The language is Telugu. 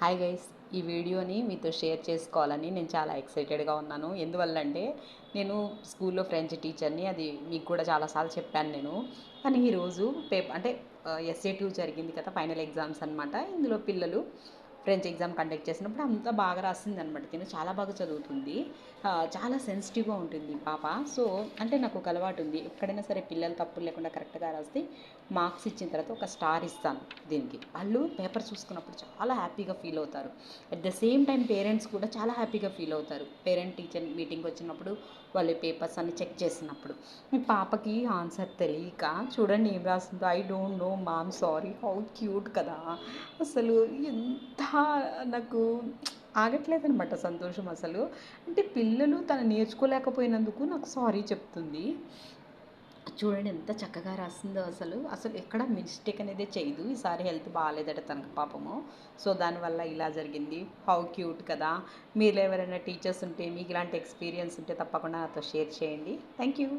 హాయ్ గైస్, ఈ వీడియోని మీతో షేర్ చేసుకోవాలని నేను చాలా ఎక్సైటెడ్గా ఉన్నాను. ఎందువల్లంటే నేను స్కూల్లో ఫ్రెంచ్ టీచర్ని. అది మీకు కూడా చాలాసార్లు చెప్పాను నేను. కానీ ఈరోజు అంటే ఎస్ఏ2 జరిగింది కదా, ఫైనల్ ఎగ్జామ్స్ అనమాట. ఇందులో పిల్లలు ఫ్రెంచ్ ఎగ్జామ్ కండక్ట్ చేసినప్పుడు అంతా బాగా రాసింది అనమాట. తిను చాలా బాగా చదువుతుంది, చాలా సెన్సిటివ్గా ఉంటుంది పాప. సో అంటే నాకు ఒక అలవాటు ఉంది, ఎక్కడైనా సరే పిల్లలు తప్పులు లేకుండా కరెక్ట్గా రాస్తే మార్క్స్ ఇచ్చిన తర్వాత ఒక స్టార్ ఇస్తాను. దీనికి వాళ్ళు పేపర్ చూసుకున్నప్పుడు చాలా హ్యాపీగా ఫీల్ అవుతారు. At the same time parents కూడా చాలా హ్యాపీగా ఫీల్ అవుతారు. పేరెంట్ టీచర్ మీటింగ్ వచ్చినప్పుడు వాళ్ళు పేపర్స్ అన్ని చెక్ చేసినప్పుడు. మీ పాపకి ఆన్సర్ తెలియక చూడండి ఏం రాస్తుందో, I don't know ma'am sorry. How cute కదా అసలు. ఎంత నాకు ఆగట్లేదనమాట సంతోషం అసలు. అంటే పిల్లలు తను నేర్చుకోలేకపోయినందుకు నాకు సారీ చెప్తుంది. చూడండి ఎంత చక్కగా రాసిందో అసలు. అసలు ఎక్కడ మిస్టేక్ అనేది చేయదు. ఈసారి హెల్త్ బాగాలేదట తనకు పాపము. సో దానివల్ల ఇలా జరిగింది. హౌ క్యూట్ కదా. మీరు ఎవరైనా టీచర్స్ ఉంటే, మీకు ఇలాంటి ఎక్స్పీరియన్స్ ఉంటే తప్పకుండా నాతో షేర్ చేయండి. Thank you.